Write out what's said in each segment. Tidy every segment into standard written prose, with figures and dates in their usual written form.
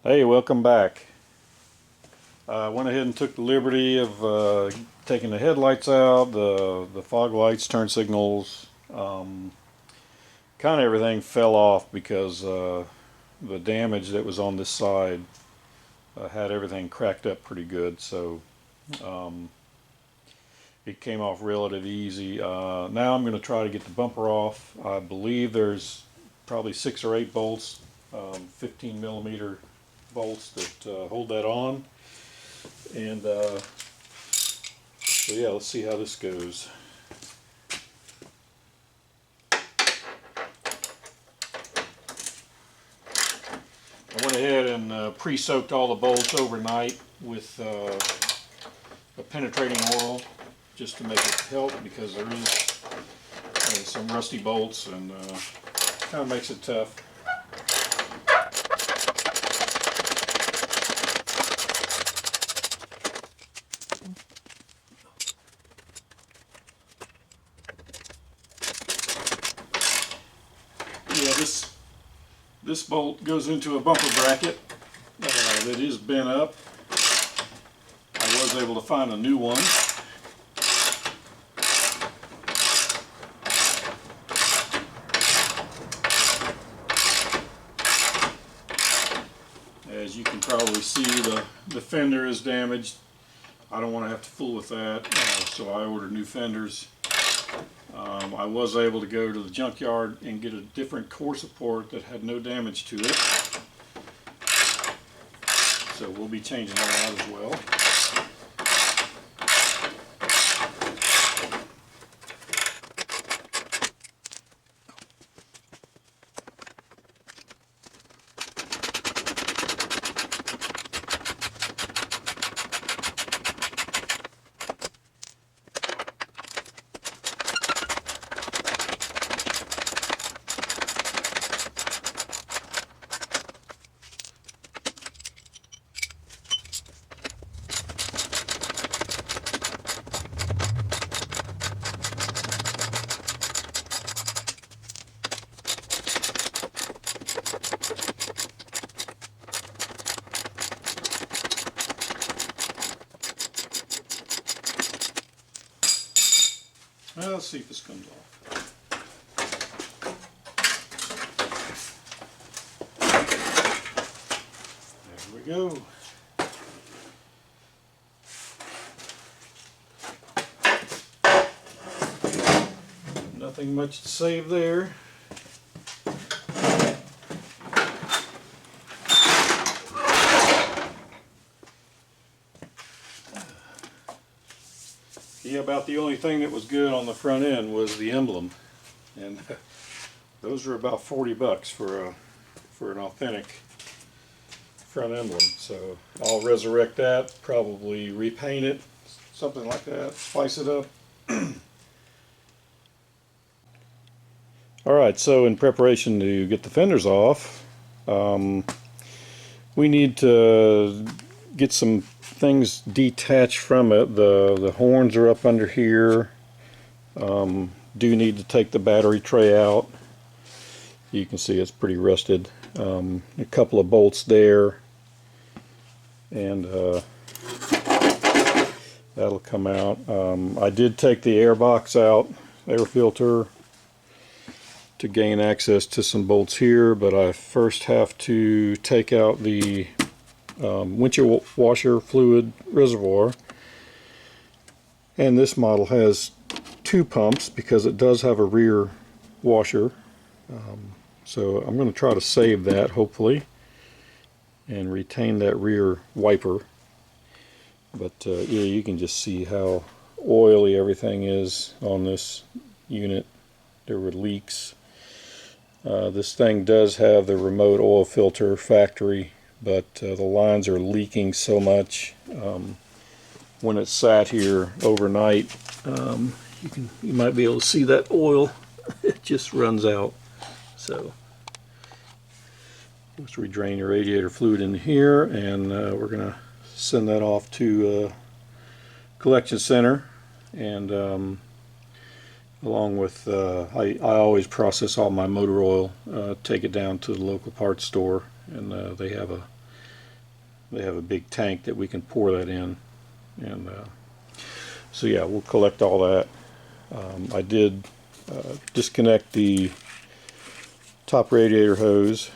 Hey, welcome back. I went ahead and took the liberty of taking the headlights out, the fog lights, turn signals. Kind of everything fell off because the damage that was on this side had everything cracked up pretty good. So it came off relatively easy. Now I'm going to try to get the bumper off. I believe there's probably 6 or 8 bolts, 15 millimeter bolts that hold that on. And so yeah, let's see how this goes. I went ahead and pre-soaked all the bolts overnight with a penetrating oil just to make it help, because there is some rusty bolts and kind of makes it tough. Yeah, this bolt goes into a bumper bracket that is bent up. I was able to find a new one. As you can probably see, the fender is damaged. I don't want to have to fool with that, so I ordered new fenders. I was able to go to the junkyard and get a different core support that had no damage to it. So we'll be changing that out as well. Well, let's see if this comes off. There we go. Nothing much to save there. Yeah, about the only thing that was good on the front end was the emblem, and those are about 40 bucks for an authentic front emblem. So I'll resurrect that, probably repaint it, something like that, spice it up. Alright, so in preparation to get the fenders off, we need to get some things detached from it. The horns are up under here. Do need to take the battery tray out. You can see it's pretty rusted. A couple of bolts there, and that'll come out. I did take the air box out, air filter, to gain access to some bolts here, but I first have to take out the windshield washer fluid reservoir. And this model has 2 pumps because it does have a rear washer. So I'm going to try to save that, hopefully, and retain that rear wiper. But yeah, you can just see how oily everything is on this unit. There were leaks. This thing does have the remote oil filter factory, but the lines are leaking so much. When it sat here overnight, you might be able to see that oil. It just runs out. So let's redrain your radiator fluid in here, and we're going to send that off to collection center, and along with I always process all my motor oil, take it down to the local parts store, and they have they have a big tank that we can pour that in. And so yeah, we'll collect all that. I did disconnect the top radiator hose,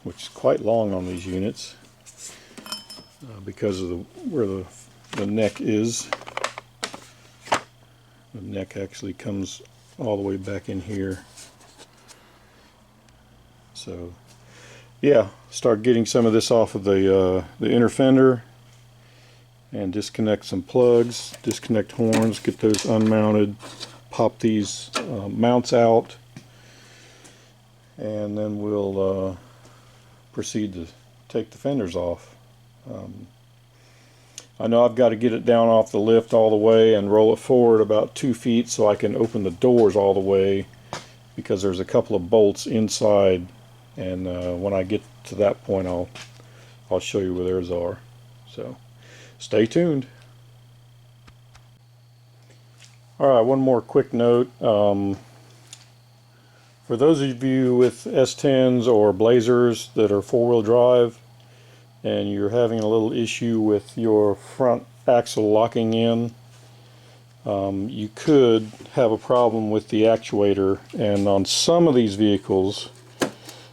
which is quite long on these units because of where the neck is. The neck actually comes all the way back in here. So yeah, start getting some of this off of the inner fender and disconnect some plugs, disconnect horns, get those unmounted, pop these mounts out, and then we'll proceed to take the fenders off. I know I've got to get it down off the lift all the way and roll it forward about 2 feet so I can open the doors all the way, because there's a couple of bolts inside, and when I get to that point I'll show you where theirs are. So stay tuned. Alright, one more quick note. For those of you with S10s or Blazers that are 4-wheel drive and you're having a little issue with your front axle locking in, you could have a problem with the actuator. And on some of these vehicles,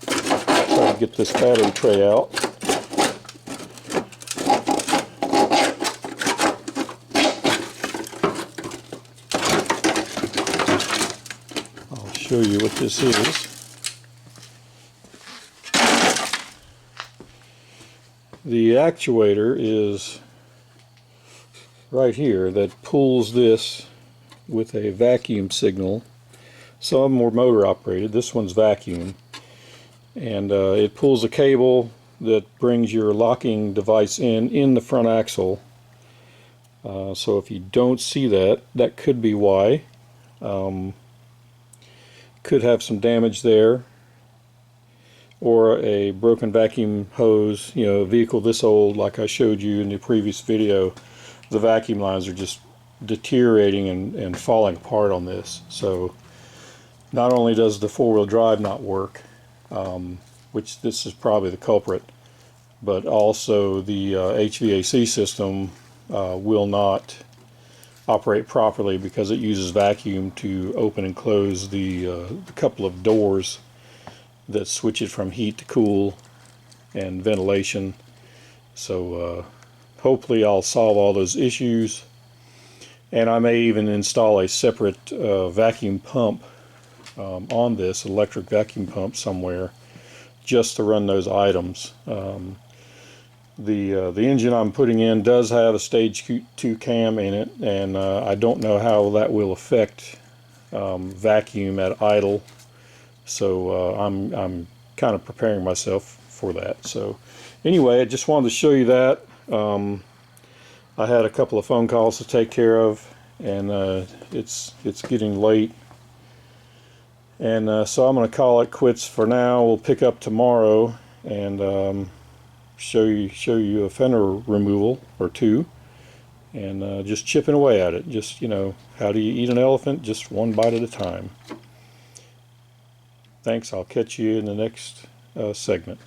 I'll try to get this battery tray out. I'll show you what this is. The actuator is right here that pulls this with a vacuum signal. Some of them were motor operated, this one's vacuum, and it pulls a cable that brings your locking device in the front axle. So if you don't see that, that could be why. Could have some damage there, or a broken vacuum hose. You know, a vehicle this old, like I showed you in the previous video, the vacuum lines are just deteriorating and falling apart on this. So not only does the 4-wheel drive not work, which this is probably the culprit, but also the HVAC system will not operate properly because it uses vacuum to open and close the couple of doors that switch it from heat to cool and ventilation. So hopefully I'll solve all those issues, and I may even install a separate vacuum pump on this, electric vacuum pump somewhere, just to run those items. The engine I'm putting in does have a stage 2 cam in it, and I don't know how that will affect vacuum at idle. So I'm kind of preparing myself for that. So anyway, I just wanted to show you that. I had a couple of phone calls to take care of, and it's getting late, and so I'm going to call it quits for now. We'll pick up tomorrow and show you a fender removal or two, and just chipping away at it. Just, you know, how do you eat an elephant? Just one bite at a time. Thanks. I'll catch you in the next segment.